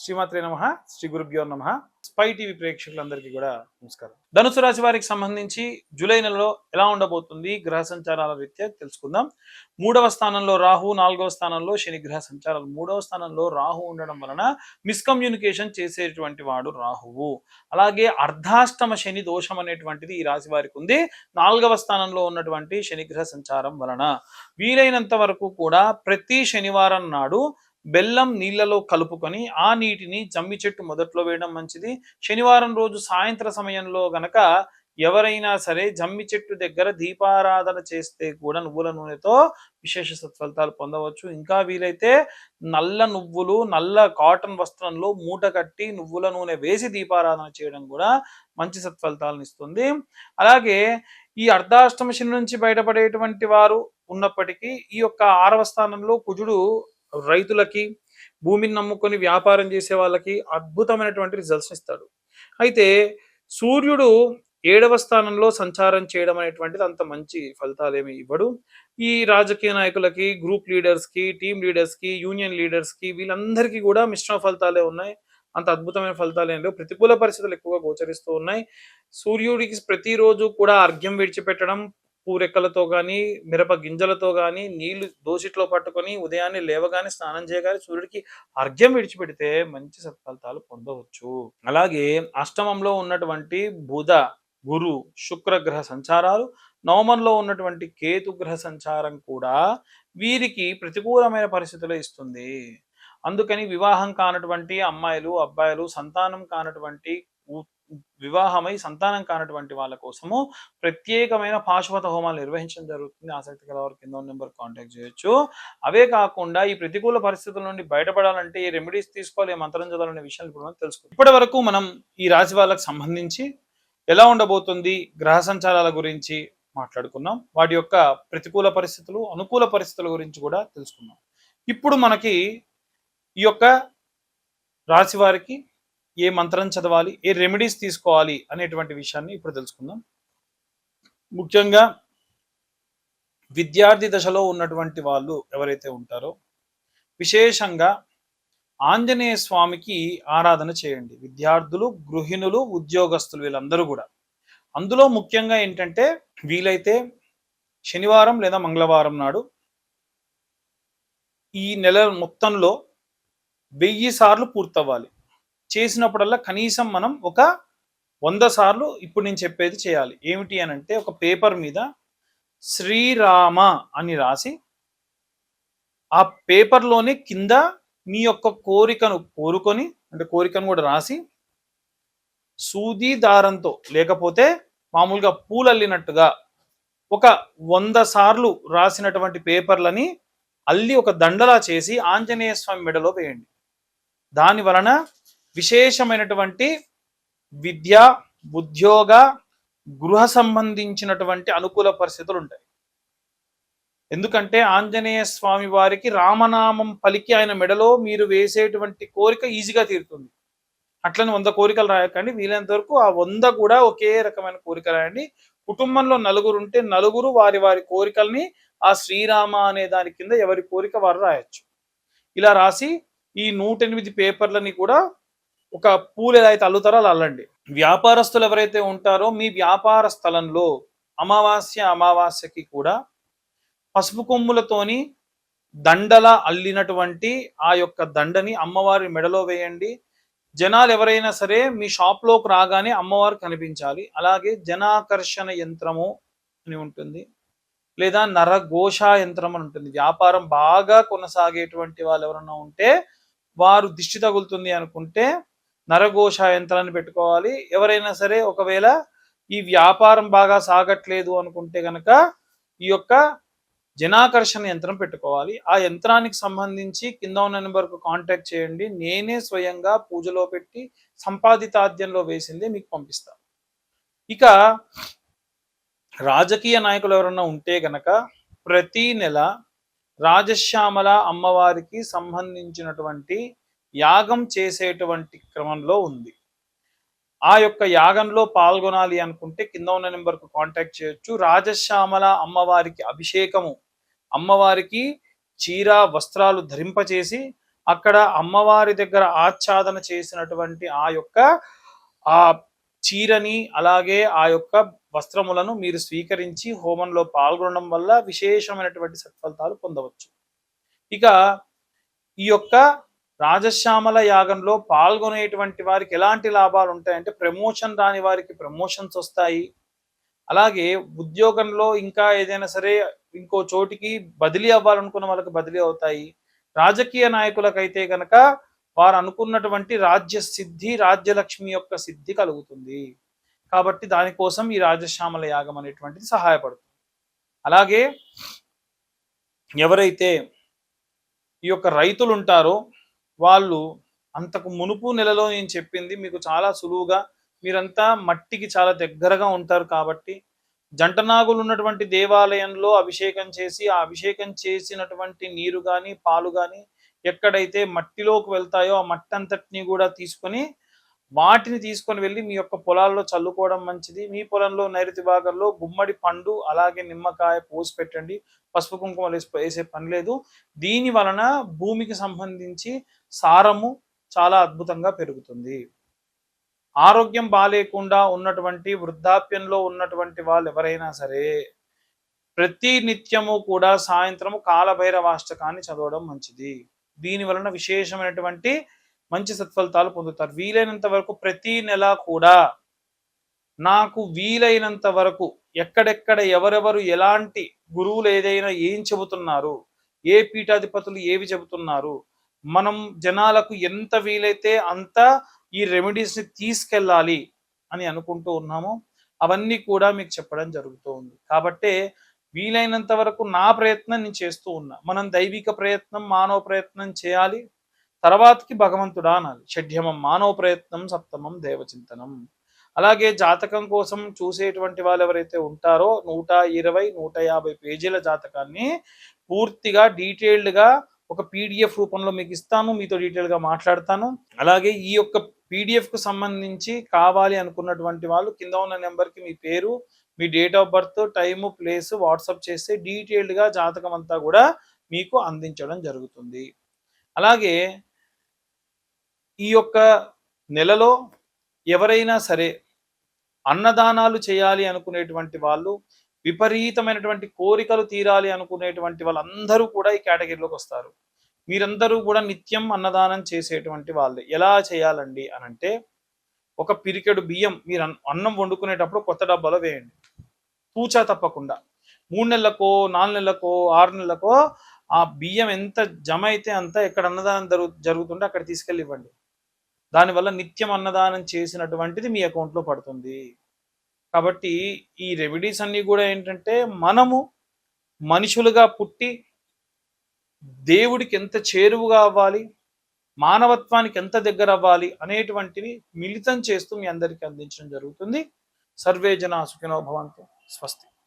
శ్రీమాత్రే నమః. శ్రీ గురుభ్యో నమః. స్పై టీవీ ప్రేక్షకులందరికీ కూడా నమస్కారం. ధనుసు రాశి వారికి సంబంధించి జూలై నెలలో ఎలా ఉండబోతుంది గ్రహ సంచారాల రీత్యా తెలుసుకుందాం. 3వ స్థానంలో రాహు, 4వ స్థానంలో శని గ్రహ సంచారాలు. 3వ స్థానంలో రాహు ఉండడం వలన మిస్కమ్యూనికేషన్ చేసేటువంటి వాడు రాహువు. అలాగే అర్ధాష్టమ శని దోషం అనేటువంటిది ఈ రాశి వారికి ఉంది 4వ స్థానంలో ఉన్నటువంటి శని గ్రహ సంచారం వలన. వీలైనంత వరకు కూడా ప్రతి శనివారం నాడు బెల్లం నీళ్లలో కలుపుకొని ఆ నీటిని జమ్మి చెట్టు మొదట్లో వేయడం మంచిది. శనివారం రోజు సాయంత్ర సమయంలో గనక ఎవరైనా సరే జమ్మి చెట్టు దగ్గర దీపారాధన చేస్తే కూడా నువ్వుల నూనెతో విశేష సత్ఫలితాలు పొందవచ్చు. ఇంకా వీలైతే నల్ల నువ్వులు నల్ల కాటన్ వస్త్రంలో మూట కట్టి నువ్వుల నూనె వేసి దీపారాధన చేయడం కూడా మంచి సత్ఫలితాలను ఇస్తుంది. అలాగే ఈ అర్ధాష్టమ శని నుంచి బయటపడేటువంటి వారు ఉన్నప్పటికీ ఈ యొక్క 6వ స్థానంలో కుజుడు రైతులకి, భూమిని నమ్ముకొని వ్యాపారం చేసే వాళ్ళకి అద్భుతమైనటువంటి రిజల్ట్స్ ఇస్తాడు. అయితే సూర్యుడు 7వ స్థానంలో సంచారం చేయడం అనేటువంటిది అంత మంచి ఫలితాలు ఏమి ఇవ్వడు. ఈ రాజకీయ నాయకులకి, గ్రూప్ లీడర్స్కి, టీమ్ లీడర్స్కి, యూనియన్ లీడర్స్కి వీళ్ళందరికీ కూడా మిశ్రమ ఫలితాలే ఉన్నాయి. అంత అద్భుతమైన ఫలితాలు ఏం లేవు. ప్రతికూల పరిస్థితులు ఎక్కువగా గోచరిస్తూ ఉన్నాయి. సూర్యుడికి ప్రతిరోజు కూడా అర్ఘ్యం విడిచిపెట్టడం, పూరెక్కలతో కానీ మిరప గింజలతో కానీ నీళ్లు దోసిట్లో పట్టుకొని ఉదయాన్నే లేవగానే స్నానం చేయగానే సూర్యుడికి అర్ఘ్యం విడిచిపెడితే మంచి సత్ఫలితాలు పొందవచ్చు. అలాగే అష్టమంలో ఉన్నటువంటి బుధ, గురు, శుక్ర గ్రహ సంచారాలు, నవమంలో ఉన్నటువంటి కేతు గ్రహ సంచారం కూడా వీరికి ప్రతికూలమైన పరిస్థితులు ఇస్తుంది. అందుకని వివాహం కానటువంటి అమ్మాయిలు, అబ్బాయిలు, సంతానం కానటువంటి వివాహమై సంతానం కానటువంటి వాళ్ళ కోసము ప్రత్యేకమైన పాశుపత హోమాలు నిర్వహించడం జరుగుతుంది. ఆసక్తి గల వారు కింద ఉన్న నెంబర్ కాంటాక్ట్ చేయొచ్చు. అవే కాకుండా ఈ ప్రతికూల పరిస్థితుల నుండి బయటపడాలంటే ఏ రెమెడీస్ తీసుకోవాలి, ఏ మంత్రం చదవాలనే విషయాలు ఇప్పుడు మనం తెలుసుకుందాం. ఇప్పటి వరకు మనం ఈ రాశి వాళ్ళకి సంబంధించి ఎలా ఉండబోతుంది గ్రహ సంచారాల గురించి మాట్లాడుకున్నాం. వాటి యొక్క ప్రతికూల పరిస్థితులు, అనుకూల పరిస్థితుల గురించి కూడా తెలుసుకున్నాం. ఇప్పుడు మనకి ఈ యొక్క రాశి వారికి ఏ మంత్రం చదవాలి, ఏ రెమెడీస్ తీసుకోవాలి అనేటువంటి విషయాన్ని ఇప్పుడు తెలుసుకుందాం. ముఖ్యంగా విద్యార్థి దశలో ఉన్నటువంటి వాళ్ళు ఎవరైతే ఉంటారో విశేషంగా ఆంజనేయ స్వామికి ఆరాధన చేయండి. విద్యార్థులు, గృహిణులు, ఉద్యోగస్తులు వీళ్ళందరూ కూడా. అందులో ముఖ్యంగా ఏంటంటే వీలైతే శనివారం లేదా మంగళవారం నాడు ఈ నెల మొత్తంలో 1000 సార్లు పూర్తవ్వాలి. చేసినప్పుడల్లా కనీసం మనం ఒక 100 సార్లు ఇప్పుడు నేను చెప్పేది చేయాలి. ఏమిటి అని అంటే ఒక పేపర్ మీద శ్రీరామ అని రాసి ఆ పేపర్లోనే కింద మీ యొక్క కోరికను కోరుకొని, అంటే కోరికను కూడా రాసి సూది దారంతో లేకపోతే మామూలుగా పూలల్లినట్టుగా ఒక 100 సార్లు రాసినటువంటి పేపర్లని అల్లి ఒక దండలా చేసి ఆంజనేయ స్వామి మెడలో వేయండి. దాని వలన విశేషమైనటువంటి విద్య, ఉద్యోగ, గృహ సంబంధించినటువంటి అనుకూల పరిస్థితులు ఉంటాయి. ఎందుకంటే ఆంజనేయ స్వామి వారికి రామనామం పలికి ఆయన మెడలో మీరు వేసేటువంటి కోరిక ఈజీగా తీరుతుంది. అట్లని 100 కోరికలు రాయకండి. వీలైనంత వరకు ఆ 100 కూడా ఒకే రకమైన కోరిక రాయండి. కుటుంబంలో నలుగురు ఉంటే నలుగురు వారి వారి కోరికల్ని ఆ శ్రీరామ అనే దాని కింద ఎవరి కోరిక వారు రాయొచ్చు. ఇలా రాసి ఈ 108 పేపర్లని కూడా ఒక పూలు ఏదైతే అల్లుతారో అలా అల్లండి. వ్యాపారస్తులు ఎవరైతే ఉంటారో మీ వ్యాపార స్థలంలో అమావాస్యకి కూడా పసుపు కొమ్ములతోని దండల అల్లినటువంటి ఆ యొక్క దండని అమ్మవారి మెడలో వేయండి. జనాలు ఎవరైనా సరే మీ షాప్లోకి రాగానే అమ్మవారు కనిపించాలి. అలాగే జనాకర్షణ యంత్రము అని ఉంటుంది, లేదా నరఘోష యంత్రం అని ఉంటుంది. వ్యాపారం బాగా కొనసాగేటువంటి వాళ్ళు ఎవరన్నా ఉంటే వారు దిష్టి తగులుతుంది అనుకుంటే నరఘోష యంత్రాన్ని పెట్టుకోవాలి. ఎవరైనా సరే ఒకవేళ ఈ వ్యాపారం బాగా సాగట్లేదు అనుకుంటే కనుక ఈ యొక్క జనాకర్షణ యంత్రం పెట్టుకోవాలి. ఆ యంత్రానికి సంబంధించి కింద ఉన్న నెంబర్కు కాంటాక్ట్ చేయండి. నేనే స్వయంగా పూజలో పెట్టి సంపాదితాద్యంలో వేసింది మీకు పంపిస్తాను. ఇక రాజకీయ నాయకులు ఎవరన్నా ఉంటే గనక ప్రతి నెల రాజశ్యామల అమ్మవారికి సంబంధించినటువంటి యాగం చేసేటువంటి క్రమంలో ఉంది. ఆ యొక్క యాగంలో పాల్గొనాలి అనుకుంటే కింద ఉన్న నెంబర్కు కాంటాక్ట్ చేయొచ్చు. రాజశ్యామల అమ్మవారికి అభిషేకము, అమ్మవారికి చీర వస్త్రాలు ధరింపచేసి అక్కడ అమ్మవారి దగ్గర ఆచ్ఛాదన చేసినటువంటి ఆ యొక్క ఆ చీరని అలాగే ఆ యొక్క వస్త్రములను మీరు స్వీకరించి హోమంలో పాల్గొనడం వల్ల విశేషమైనటువంటి సత్ఫలితాలు పొందవచ్చు. ఇక ఈ యొక్క రాజశ్యామల యాగంలో పాల్గొనేటువంటి వారికి ఎలాంటి లాభాలు ఉంటాయంటే, ప్రమోషన్ రాని వారికి ప్రమోషన్స్ వస్తాయి. అలాగే ఉద్యోగంలో ఇంకా ఏదైనా సరే ఇంకో చోటికి బదిలీ అవ్వాలనుకున్న వాళ్ళకి బదిలీ అవుతాయి. రాజకీయ నాయకులకైతే గనక వారు అనుకున్నటువంటి రాజ్య సిద్ధి, రాజ్యలక్ష్మి యొక్క సిద్ధి కలుగుతుంది. కాబట్టి దానికోసం ఈ రాజశ్యామల యాగం అనేటువంటిది సహాయపడుతుంది. అలాగే ఎవరైతే ఈ యొక్క రైతులు ఉంటారో వాళ్ళు అంతకు మునుపు నెలలో నేను చెప్పింది మీకు చాలా సులువుగా, మీరంతా మట్టికి చాలా దగ్గరగా ఉంటారు కాబట్టి జంటనాగులు ఉన్నటువంటి దేవాలయంలో అభిషేకం చేసి ఆ అభిషేకం చేసినటువంటి నీరు కానీ పాలు కానీ ఎక్కడైతే మట్టిలోకి వెళ్తాయో ఆ మట్టి అంతటిని కూడా తీసుకొని వాటిని తీసుకొని వెళ్ళి మీ యొక్క పొలాల్లో చల్లుకోవడం మంచిది. మీ పొలంలో నైరుతి భాగంలో గుమ్మడి పండు అలాగే నిమ్మకాయ పోసి పెట్టండి. పసుపు కుంకుమ వేసే పని లేదు. దీని వలన భూమికి సంబంధించి సారము చాలా అద్భుతంగా పెరుగుతుంది. ఆరోగ్యం బాలేకుండా ఉన్నటువంటి వృద్ధాప్యంలో ఉన్నటువంటి వాళ్ళు ఎవరైనా సరే ప్రతి నిత్యము కూడా సాయంత్రము కాలభైరవాష్టకాన్ని చదవడం మంచిది. దీని వలన విశేషమైనటువంటి మంచి సత్ఫలితాలు పొందుతారు. వీలైనంత వరకు ప్రతి నెల కూడా నాకు వీలైనంత వరకు ఎక్కడెక్కడ ఎవరెవరు ఎలాంటి గురువులు ఏదైనా ఏం చెబుతున్నారు, ఏ పీఠాధిపతులు ఏవి చెబుతున్నారు, మనం జనాలకు ఎంత వీలైతే అంత ఈ రెమెడీస్ని తీసుకెళ్ళాలి అని అనుకుంటూ ఉన్నాము. అవన్నీ కూడా మీకు చెప్పడం జరుగుతూ ఉంది. కాబట్టే వీలైనంత వరకు నా ప్రయత్నం నేను చేస్తూ ఉన్నా. మనం దైవిక ప్రయత్నం, మానవ ప్రయత్నం చేయాలి. తర్వాతకి భగవంతుడా అనాలి. షడ్యమం మానవ ప్రయత్నం, సప్తమం దేవచింతనం. అలాగే జాతకం కోసం చూసేటువంటి వాళ్ళు ఎవరైతే ఉంటారో 120, 150 పేజీల జాతకాన్ని పూర్తిగా డీటెయిల్డ్గా ఒక పీడిఎఫ్ రూపంలో మీకు ఇస్తాను. మీతో డీటెయిల్గా మాట్లాడతాను. అలాగే ఈ యొక్క పీడిఎఫ్కు సంబంధించి కావాలి అనుకున్నటువంటి వాళ్ళు కింద ఉన్న నెంబర్కి మీ పేరు, మీ date of birth, time, place WhatsApp చేస్తే డీటెయిల్డ్గా జాతకం అంతా కూడా మీకు అందించడం జరుగుతుంది. అలాగే ఈ యొక్క నెలలో ఎవరైనా సరే అన్నదానాలు చేయాలి అనుకునేటువంటి వాళ్ళు, విపరీతమైనటువంటి కోరికలు తీరాలి అనుకునేటువంటి వాళ్ళందరూ కూడా ఈ కేటగిరీలోకి వస్తారు. మీరందరూ కూడా నిత్యం అన్నదానం చేసేటువంటి వాళ్ళే. ఎలా చేయాలండి అనంటే, ఒక పిరికెడు బియ్యం మీరు అన్నం వండుకునేటప్పుడు కొత్త డబ్బాలో వేయండి, తూచా తప్పకుండా. 3 నెలలకో 4 నెలలకో 6 నెలలకో ఆ బియ్యం ఎంత జమ అయితే అంత ఎక్కడ అన్నదానం జరుగుతుంటే అక్కడ తీసుకెళ్ళి ఇవ్వండి. దానివల్ల నిత్యం అన్నదానం చేసినటువంటిది మీ అకౌంట్లో పడుతుంది. కాబట్టి ఈ రెమెడీస్ అన్నీ కూడా ఏంటంటే, మనము మనుషులుగా పుట్టి దేవుడికి ఎంత చేరువుగా అవ్వాలి, మానవత్వానికి ఎంత దగ్గర అవ్వాలి అనేటువంటివి మిళితం చేస్తూ మీ అందరికీ అందించడం జరుగుతుంది. సర్వే జనా సుఖినో భవంతు. స్వస్తి.